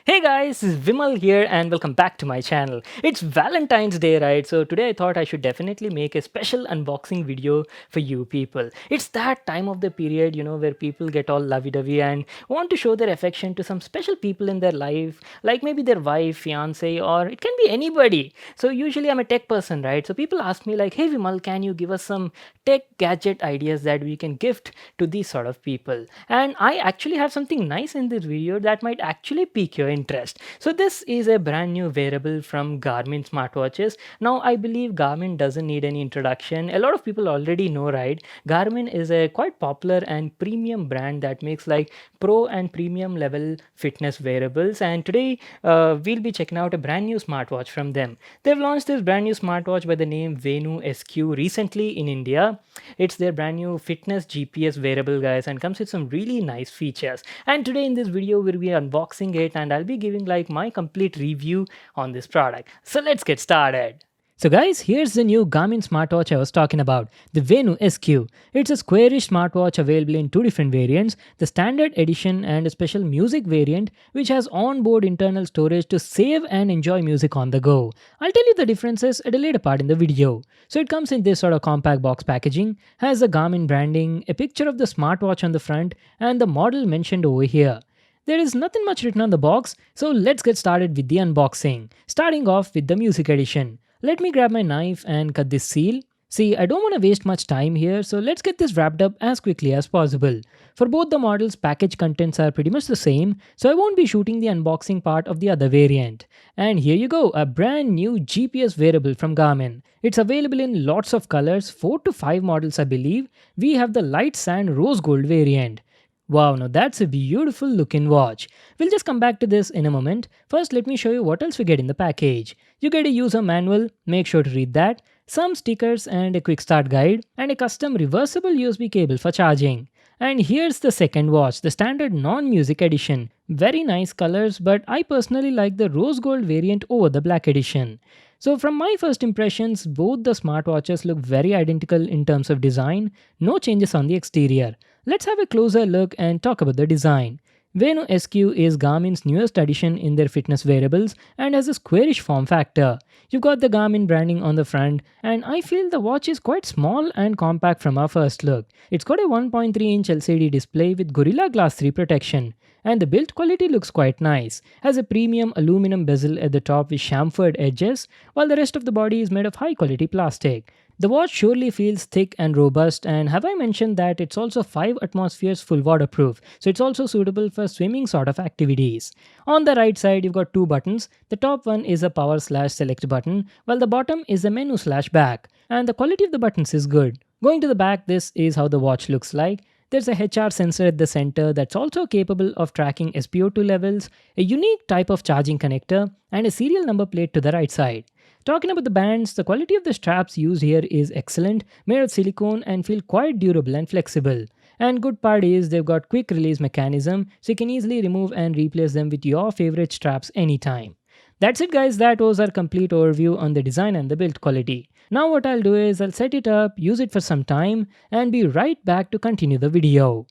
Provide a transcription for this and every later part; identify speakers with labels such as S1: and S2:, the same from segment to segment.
S1: Hey guys, this is Vimal here and welcome back to my channel. It's Valentine's Day, right? So today I thought I should definitely make a special unboxing video for you people. It's that time of the period, where people get all lovey-dovey and want to show their affection to some special people in their life, like maybe their wife, fiance, or it can be anybody. So usually I'm a tech person, right? So people ask me like, hey Vimal, can you give us some tech gadget ideas that we can gift to these sort of people? And I actually have something nice in this video that might actually pique your interest. So this is a brand new wearable from Garmin Smartwatches. Now I believe Garmin doesn't need any introduction. A lot of people already know, right? Garmin is a quite popular and premium brand that makes like pro and premium level fitness wearables, and today we'll be checking out a brand new smartwatch from them. They've launched this brand new smartwatch by the name Venu SQ recently in India. It's their brand new fitness GPS wearable, guys, and comes with some really nice features. And today in this video we'll be unboxing it and I'll be giving like my complete review on this product. So let's get started. So guys, here's the new Garmin smartwatch I was talking about, the Venu SQ. It's a squarish smartwatch available in two different variants, the standard edition and a special music variant which has onboard internal storage to save and enjoy music on the go. I'll tell you the differences at a later part in the video. So it comes in this sort of compact box packaging, has the Garmin branding, a picture of the smartwatch on the front and the model mentioned over here. There is nothing much written on the box, so let's get started with the unboxing, starting off with the music edition. Let me grab my knife and cut this seal. See, I don't want to waste much time here, so let's get this wrapped up as quickly as possible. For both the models, package contents are pretty much the same, so I won't be shooting the unboxing part of the other variant. And here you go, a brand new GPS wearable from Garmin. It's available in lots of colors, 4 to 5 models I believe. We have the light sand rose gold variant. Wow, now that's a beautiful looking watch. We'll just come back to this in a moment. First, let me show you what else we get in the package. You get a user manual, make sure to read that, some stickers and a quick start guide, and a custom reversible USB cable for charging. And here's the second watch, the standard non-music edition. Very nice colors, but I personally like the rose gold variant over the black edition. So from my first impressions, both the smartwatches look very identical in terms of design, no changes on the exterior. Let's have a closer look and talk about the design. Venu SQ is Garmin's newest addition in their fitness wearables and has a squarish form factor. You've got the Garmin branding on the front, and I feel the watch is quite small and compact from our first look. It's got a 1.3-inch LCD display with Gorilla Glass 3 protection, and the build quality looks quite nice. Has a premium aluminum bezel at the top with chamfered edges, while the rest of the body is made of high quality plastic. The watch surely feels thick and robust, and have I mentioned that it's also 5 atmospheres full waterproof, so it's also suitable for swimming sort of activities. On the right side you've got two buttons. The top one is a power/select button, while the bottom is a menu/back, and the quality of the buttons is good. Going to the back, this is how the watch looks like. There's a HR sensor at the center that's also capable of tracking SpO2 levels, a unique type of charging connector, and a serial number plate to the right side. Talking about the bands, the quality of the straps used here is excellent, made of silicone and feel quite durable and flexible. And good part is they've got quick release mechanism, so you can easily remove and replace them with your favorite straps anytime. That's it guys, that was our complete overview on the design and the build quality. Now what I'll do is I'll set it up, use it for some time, and be right back to continue the video.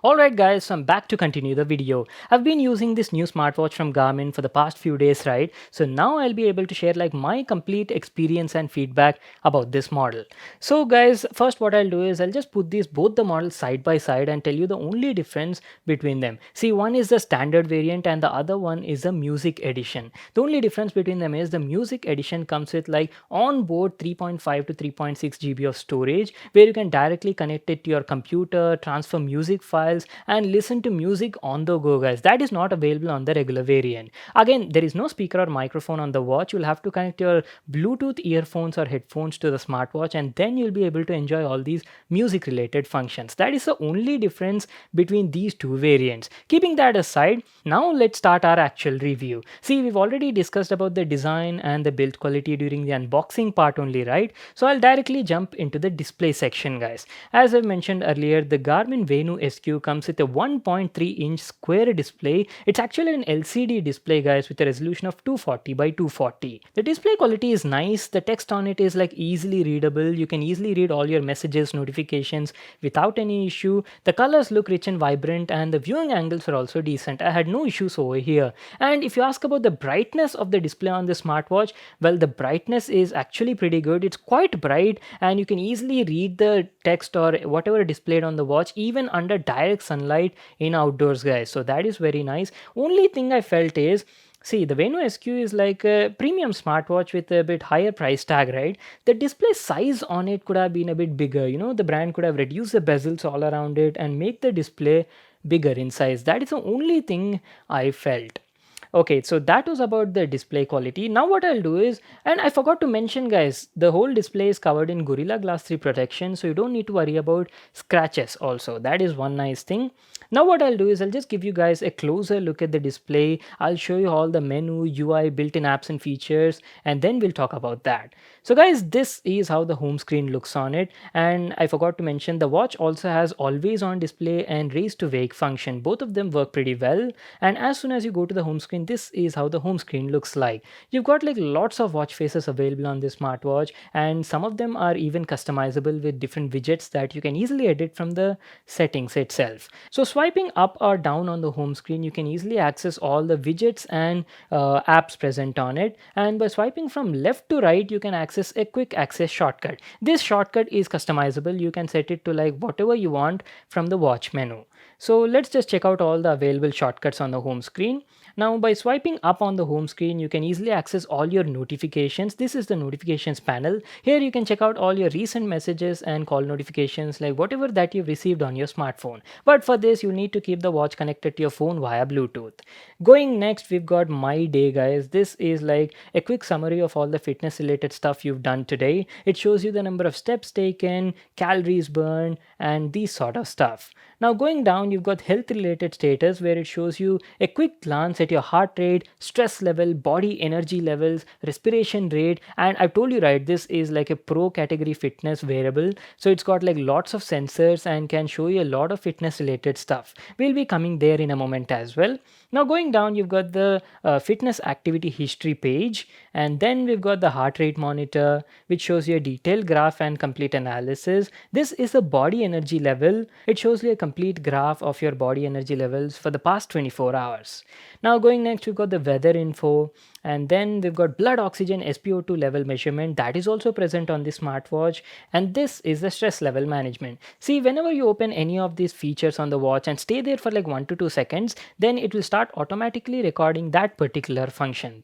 S1: Alright guys, so I'm back to continue the video. I've been using this new smartwatch from Garmin for the past few days, right? So now I'll be able to share like my complete experience and feedback about this model. So guys, first what I'll do is I'll just put both the models side by side and tell you the only difference between them. See, one is the standard variant and the other one is the music edition. The only difference between them is the music edition comes with like onboard 3.5 to 3.6 GB of storage, where you can directly connect it to your computer, transfer music files, and listen to music on the go, guys. That is not available on the regular variant. Again, there is no speaker or microphone on the watch. You'll have to connect your Bluetooth earphones or headphones to the smartwatch, and then you'll be able to enjoy all these music related functions. That is the only difference between these two variants. Keeping that aside, now let's start our actual review. See, we've already discussed about the design and the build quality during the unboxing part only, right? So I'll directly jump into the display section, guys. As I mentioned earlier, the Garmin Venu SQ Venu comes with a 1.3-inch square display. It's actually an LCD display, guys, with a resolution of 240 by 240. The display quality is nice. The text on it is like easily readable. You can easily read all your messages, notifications without any issue. The colors look rich and vibrant, and the viewing angles are also decent. I had no issues over here. And if you ask about the brightness of the display on the smartwatch, well, the brightness is actually pretty good. It's quite bright, and you can easily read the text or whatever displayed on the watch even under direct sunlight in outdoors, guys. So that is very nice. Only thing I felt is, see, the Venu SQ is like a premium smartwatch with a bit higher price tag, right? The display size on it could have been a bit bigger. The brand could have reduced the bezels all around it and make the display bigger in size. That is the only thing I felt. Okay, so that was about the display quality. Now what I'll do is, and I forgot to mention, guys, the whole display is covered in Gorilla Glass 3 protection, so you don't need to worry about scratches also. That is one nice thing. Now what I'll do is I'll just give you guys a closer look at the display. I'll show you all the menu, UI, built-in apps and features, and then we'll talk about that. So guys, this is how the home screen looks on it. And I forgot to mention, the watch also has always on display and raise to wake function. Both of them work pretty well. And as soon as you go to the home screen, this is how the home screen looks like. You've got like lots of watch faces available on this smartwatch, and some of them are even customizable with different widgets that you can easily edit from the settings itself. So swiping up or down on the home screen, you can easily access all the widgets and apps present on it. And by swiping from left to right, you can access a quick access shortcut. This shortcut is customizable. You can set it to like whatever you want from the watch menu. So let's just check out all the available shortcuts on the home screen. Now, by swiping up on the home screen, you can easily access all your notifications. This is the notifications panel. Here you can check out all your recent messages and call notifications, like whatever that you've received on your smartphone. But for this, you need to keep the watch connected to your phone via Bluetooth. Going next, we've got My Day, guys. This is like a quick summary of all the fitness related stuff you've done today. It shows you the number of steps taken, calories burned, and these sort of stuff. Now going down, you've got health related status, where it shows you a quick glance at your heart rate, stress level, body energy levels, respiration rate. And I've told you, right, this is like a pro category fitness wearable. So it's got like lots of sensors and can show you a lot of fitness related stuff. We'll be coming there in a moment as well. Now going down, you've got the fitness activity history page, and then we've got the heart rate monitor, which shows you a detailed graph and complete analysis. This is a body energy level. It shows you a complete graph of your body energy levels for the past 24 hours. Now going next, we've got the weather info, and then we've got blood oxygen SpO2 level measurement that is also present on the smartwatch, and this is the stress level management. See, whenever you open any of these features on the watch and stay there for like 1 to 2 seconds, then it will start automatically recording that particular function.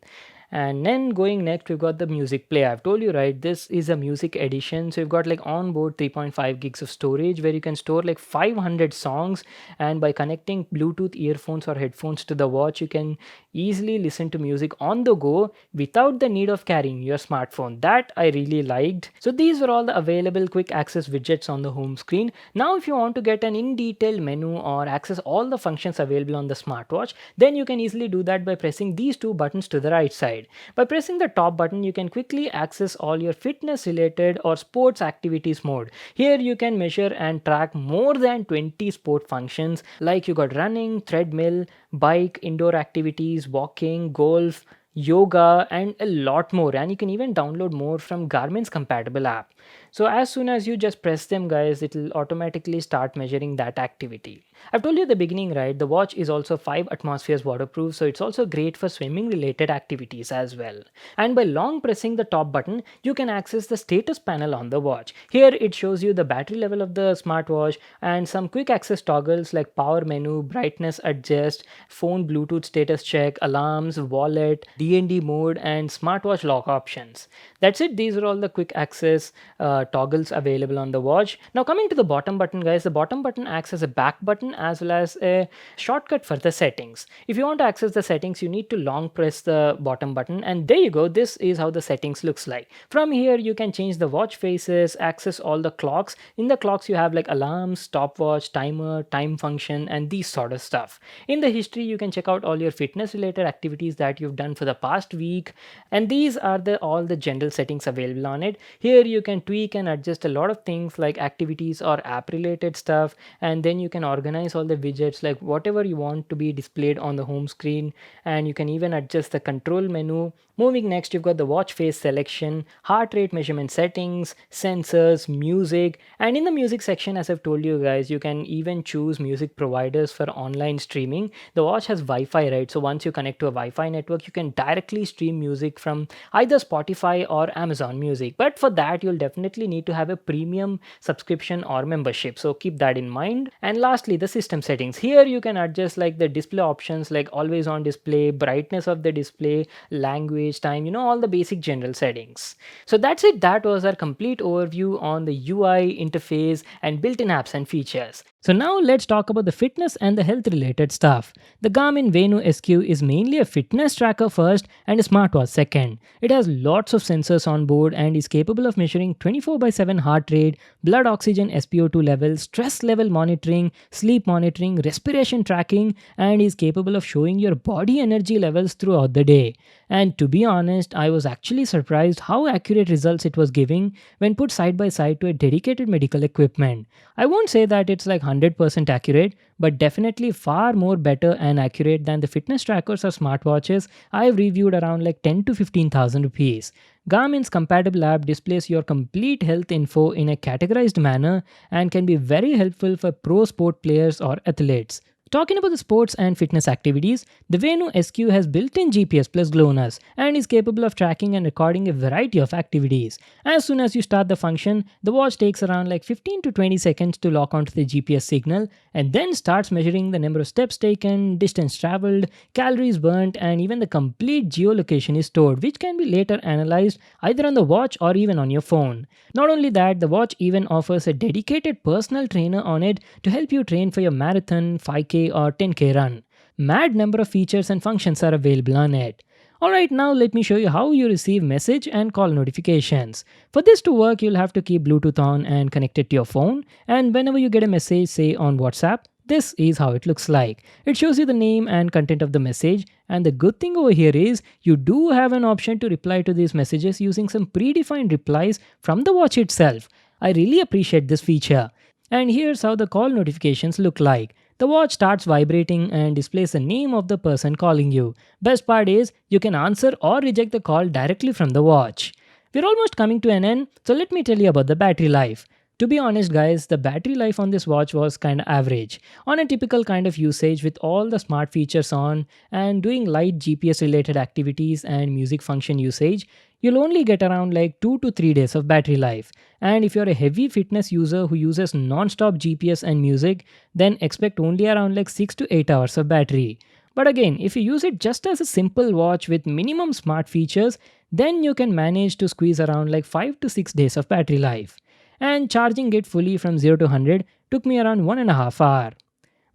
S1: And then going next, we've got the music player. I've told you, right, this is a music edition. So you've got like onboard 3.5 gigs of storage, where you can store like 500 songs. And by connecting Bluetooth earphones or headphones to the watch, you can easily listen to music on the go without the need of carrying your smartphone. That I really liked. So these were all the available quick access widgets on the home screen. Now, if you want to get an in-detail menu or access all the functions available on the smartwatch, then you can easily do that by pressing these two buttons to the right side. By pressing the top button, you can quickly access all your fitness related or sports activities mode. Here you can measure and track more than 20 sport functions, like you got running, treadmill, bike, indoor activities, walking, golf, yoga, and a lot more. And you can even download more from Garmin's compatible app. So as soon as you just press them, guys, it will automatically start measuring that activity. I've told you at the beginning, right, the watch is also 5 atmospheres waterproof, so it's also great for swimming related activities as well. And by long pressing the top button, you can access the status panel on the watch. Here it shows you the battery level of the smartwatch and some quick access toggles like power menu, brightness adjust, phone Bluetooth status check, alarms, wallet, DND mode, and smartwatch lock options. That's it. These are all the quick access toggles available on the watch. Now coming to the bottom button, guys, the bottom button acts as a back button as well as a shortcut for the settings. If you want to access the settings, you need to long press the bottom button, and there you go. This is how the settings looks like. From here you can change the watch faces, access all the clocks. In the clocks you have like alarms, stopwatch, timer, time function, and these sort of stuff. In the history you can check out all your fitness related activities that you've done for the past week, and these are all the general settings available on it. Here you can tweak can adjust a lot of things like activities or app related stuff, and then you can organize all the widgets like whatever you want to be displayed on the home screen. And you can even adjust the control menu. Moving next, you've got the watch face selection, heart rate measurement settings, sensors, music. And in the music section, as I've told you guys, you can even choose music providers for online streaming. The watch has Wi-Fi, right? So once you connect to a Wi-Fi network, you can directly stream music from either Spotify or Amazon Music. But for that, you'll definitely need to have a premium subscription or membership. So keep that in mind. And lastly, the system settings. Here you can adjust like the display options like always on display, brightness of the display, language, time, all the basic general settings. So that's it. That was our complete overview on the UI, interface, and built-in apps and features. So now let's talk about the fitness and the health related stuff. The Garmin Venu SQ is mainly a fitness tracker first and a smartwatch second. It has lots of sensors on board and is capable of measuring 24/7 heart rate, blood oxygen SpO2 levels, stress level monitoring, sleep monitoring, respiration tracking, and is capable of showing your body energy levels throughout the day. And to be honest, I was actually surprised how accurate results it was giving when put side by side to a dedicated medical equipment. I won't say that it's like 100% accurate, but definitely far more better and accurate than the fitness trackers or smartwatches I've reviewed around like 10 to 15,000 rupees. Garmin's compatible app displays your complete health info in a categorized manner and can be very helpful for pro sport players or athletes. Talking about the sports and fitness activities, the Venu SQ has built-in GPS plus GLONASS and is capable of tracking and recording a variety of activities. As soon as you start the function, the watch takes around like 15 to 20 seconds to lock onto the GPS signal and then starts measuring the number of steps taken, distance traveled, calories burnt, and even the complete geolocation is stored, which can be later analyzed either on the watch or even on your phone. Not only that, the watch even offers a dedicated personal trainer on it to help you train for your marathon, 5K, or 10K run. Mad number of features and functions are available on it. Alright, now let me show you how you receive message and call notifications. For this to work, you'll have to keep Bluetooth on and connect it to your phone, and whenever you get a message, say on WhatsApp, this is how it looks like. It shows you the name and content of the message, and the good thing over here is you do have an option to reply to these messages using some predefined replies from the watch itself. I really appreciate this feature. And here's how the call notifications look like. The watch starts vibrating and displays the name of the person calling you. Best part is you can answer or reject the call directly from the watch. We're almost coming to an end, so let me tell you about the battery life. To be honest guys, the battery life on this watch was kinda average. On a typical kind of usage with all the smart features on and doing light GPS related activities and music function usage, you'll only get around like 2 to 3 days of battery life. And if you're a heavy fitness user who uses non-stop GPS and music, then expect only around like 6 to 8 hours of battery. But again, if you use it just as a simple watch with minimum smart features, then you can manage to squeeze around like 5 to 6 days of battery life. And charging it fully from 0 to 100 took me around 1.5 hours.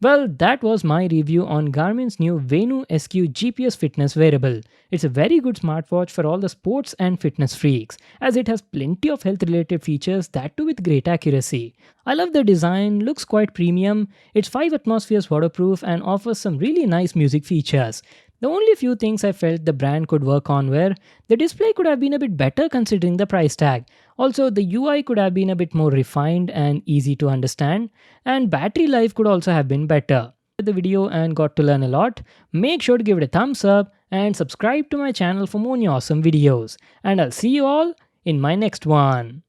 S1: Well, that was my review on Garmin's new Venu SQ GPS fitness wearable. It's a very good smartwatch for all the sports and fitness freaks, as it has plenty of health related features, that too with great accuracy. I love the design, looks quite premium, it's 5 atmospheres waterproof and offers some really nice music features. The only few things I felt the brand could work on were the display could have been a bit better considering the price tag. Also, the UI could have been a bit more refined and easy to understand, and battery life could also have been better. The video and got to learn a lot. Make sure to give it a thumbs up and subscribe to my channel for more new awesome videos. And I'll see you all in my next one.